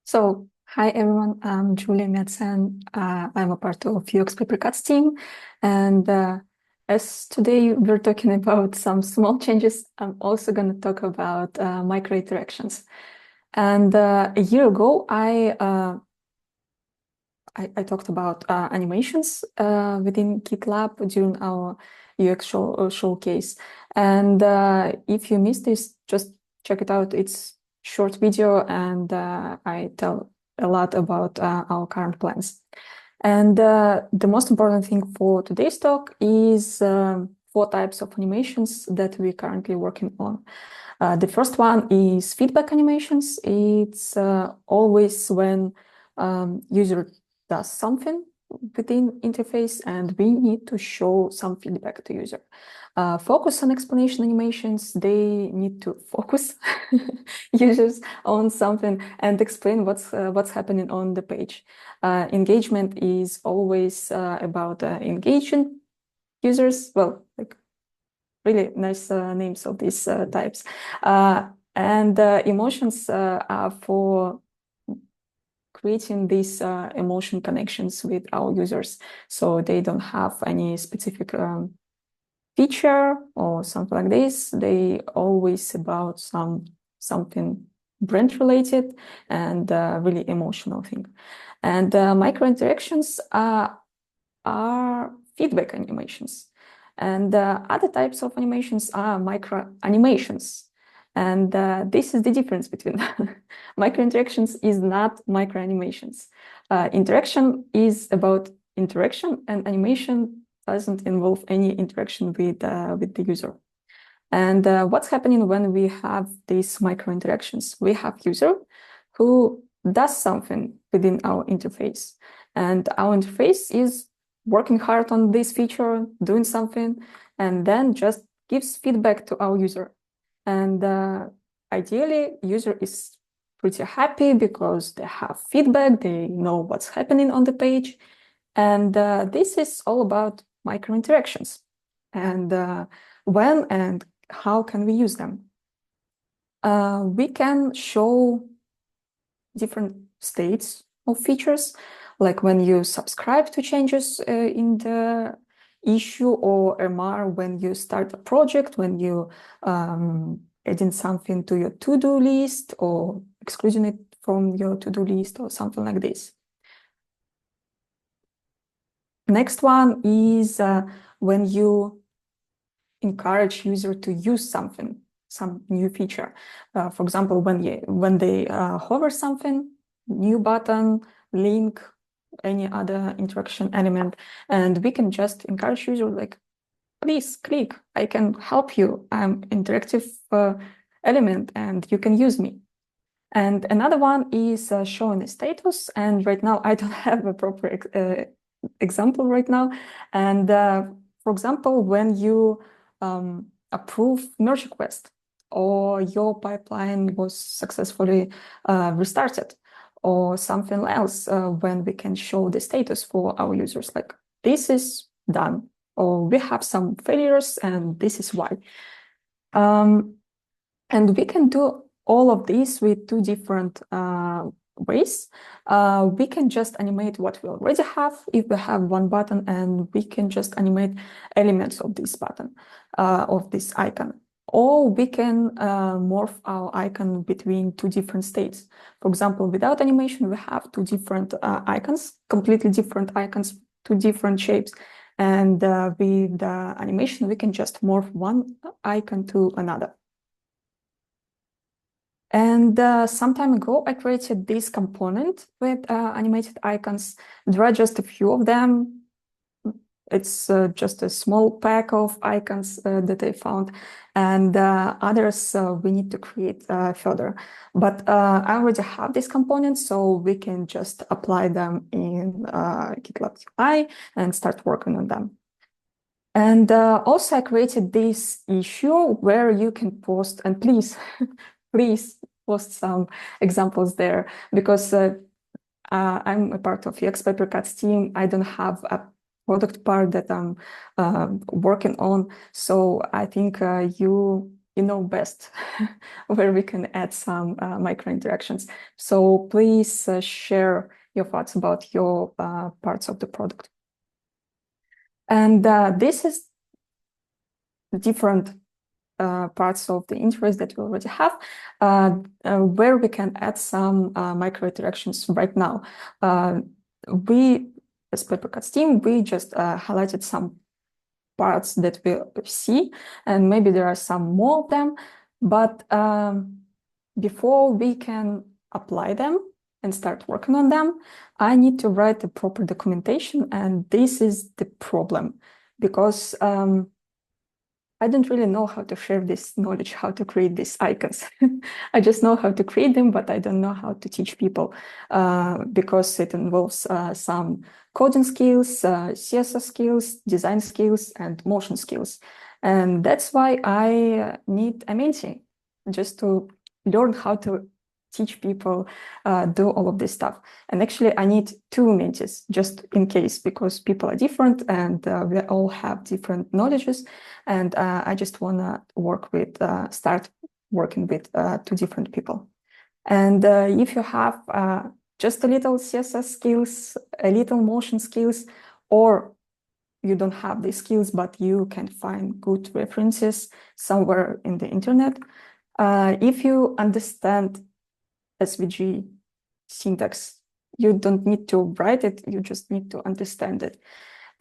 So, hi everyone, I'm Julia Metzen. I'm a part of UX Paper Cuts team. And as today we're talking about some small changes, I'm also going to talk about micro interactions. And a year ago, I talked about animations within GitLab during our UX showcase. And if you missed this, just check it out. It's short video, and I tell a lot about our current plans. And the most important thing for today's talk is 4 types of animations that we're currently working on. The first one is feedback animations. It's always when user does something within interface and we need to show some feedback to user. Focus on explanation animations, they need to focus users on something and explain what's happening on the page. Engagement is always about engaging users. Well, like really nice names of these types. And emotions are for creating these emotion connections with our users. So they don't have any specific feature or something like this. They always about something brand related and really emotional thing. And micro interactions are feedback animations. And other types of animations are micro animations. And this is the difference between them. Micro interactions is not micro animations. Interaction is about interaction, and animation doesn't involve any interaction with the user. And what's happening when we have these micro interactions? We have user who does something within our interface, and our interface is working hard on this feature, doing something, and then just gives feedback to our user. And ideally, user is pretty happy because they have feedback, they know what's happening on the page. And this is all about micro interactions. And when and how can we use them? We can show different states of features, like when you subscribe to changes in the issue, or MR when you start a project, when you adding something to your to-do list or excluding it from your to-do list or something like this. Next one is when you encourage user to use something, some new feature. For example, when they hover something, new button, link, any other interaction element, and we can just encourage user like, please click, I can help you. I'm interactive element and you can use me. And another one is showing a status. And right now I don't have a proper example right now. And for example, when you approve merge request, or your pipeline was successfully restarted, or something else, when we can show the status for our users, like this is done, or we have some failures and this is why. And we can do all of this with 2 different ways. We can just animate what we already have if we have one button, and we can just animate elements of this button, of this icon. Or we can morph our icon between 2 different states. For example, without animation, we have 2 different icons, completely different icons, 2 different shapes. And with the animation, we can just morph one icon to another. And some time ago, I created this component with animated icons. There are just a few of them. It's just a small pack of icons that I found, and others we need to create further. But I already have these components, so we can just apply them in GitLab UI and start working on them. And also I created this issue where you can post, and please, please post some examples there, because I'm a part of UX Paper Cuts team. I don't have a product part that I'm working on. So I think you you know best where we can add some micro interactions. So please share your thoughts about your parts of the product. And this is different parts of the interface that we already have, where we can add some micro interactions right now. We, as Papercuts team, we just highlighted some parts that we see, and maybe there are some more of them, but before we can apply them and start working on them, I need to write the proper documentation, and this is the problem, because I don't really know how to share this knowledge, how to create these icons. I just know how to create them, but I don't know how to teach people because it involves some coding skills, CSS skills, design skills, and motion skills. And that's why I need a mentee just to learn how to teach people do all of this stuff. And actually, I need two mentees just in case, because people are different and we all have different knowledges. And I just want to work with, start working with two different people. And if you have just a little CSS skills, a little motion skills, or you don't have these skills, but you can find good references somewhere in the internet, if you understand SVG syntax, you don't need to write it, you just need to understand it.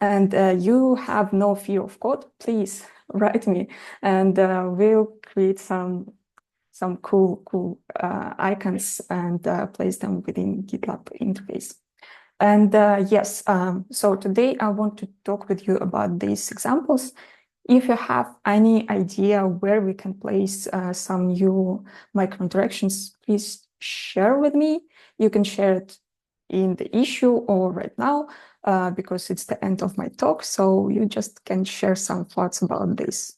And you have no fear of code, please write me, and we'll create some cool icons and place them within GitLab interface. And yes, so today I want to talk with you about these examples. If you have any idea where we can place some new micro interactions, please share with me. You can share it in the issue or right now, because it's the end of my talk. So you just can share some thoughts about this.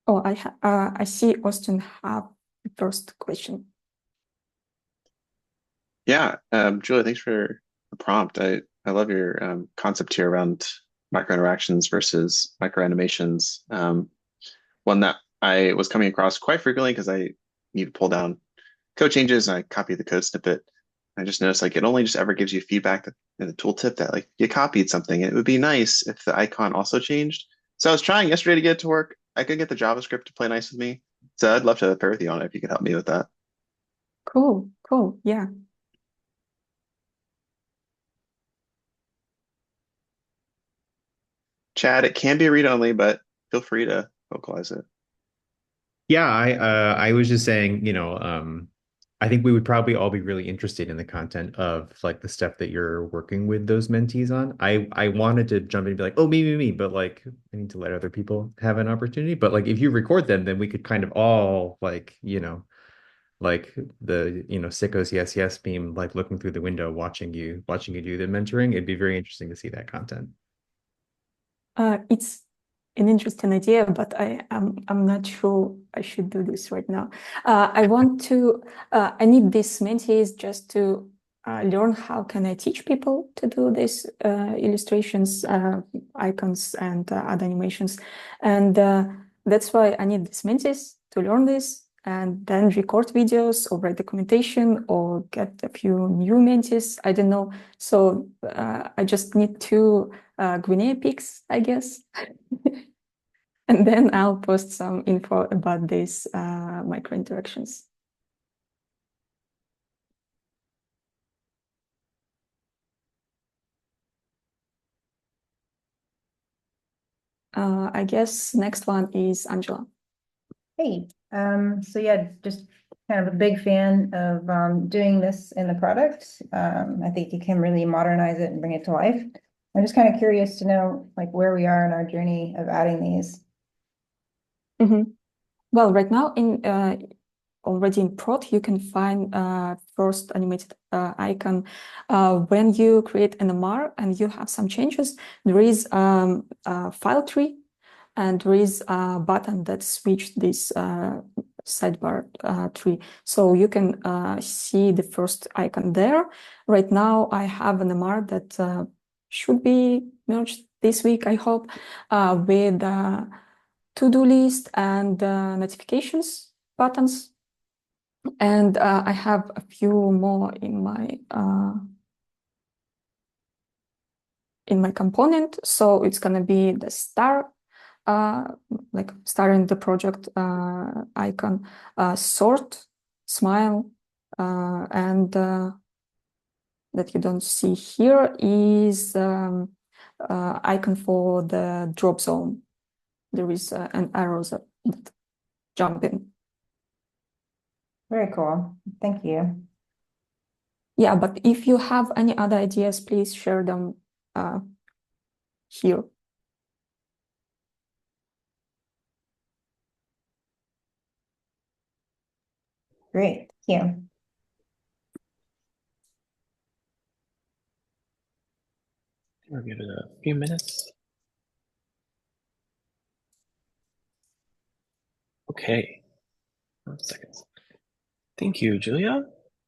Oh, I see Austin have the first question. Yeah, Julia, thanks for the prompt. I love your concept here around micro interactions versus micro animations. One that I was coming across quite frequently because I need to pull down code changes and I copy the code snippet. I just noticed like it only just ever gives you feedback in the tooltip that like you copied something. It would be nice if the icon also changed. So I was trying yesterday to get it to work. I couldn't get the JavaScript to play nice with me. So I'd love to pair with you on it if you could help me with that. Cool, yeah. Chad, it can be read only, but feel free to vocalize it. Yeah, I was just saying, I think we would probably all be really interested in the content of like the stuff that you're working with those mentees on. I wanted to jump in and be like, oh, me, but like I need to let other people have an opportunity. But like if you record them, then we could kind of all like, like the, sickos yes meme, like looking through the window, watching you do the mentoring. It'd be very interesting to see that content. It's an interesting idea, but I'm not sure I should do this right now. I need these mentees just to learn how can I teach people to do these illustrations, icons, and other animations. And that's why I need these mentees to learn this and then record videos or write documentation or get a few new mentees. I don't know. So I just need to guinea pigs, I guess. And then I'll post some info about these micro interactions. I guess next one is Angela. Hey, so yeah, just kind of a big fan of doing this in the product. I think you can really modernize it and bring it to life. I'm just kind of curious to know like where we are in our journey of adding these. Well, right now in already in prod, you can find first animated icon. When you create an MR and you have some changes, there is a file tree and there is a button that switch this sidebar tree. So you can see the first icon there. Right now, I have an MR that should be merged this week, I hope, with to-do list and notifications buttons. And I have a few more in my component. So it's gonna be the star, like starting the project icon, sort, smile, and that you don't see here is icon for the drop zone. There is an arrow that jump in. Very cool. Thank you. Yeah, but if you have any other ideas, please share them here. Great. Thank you. We'll give it a few minutes. Okay. 1 second. Thank you, Julia.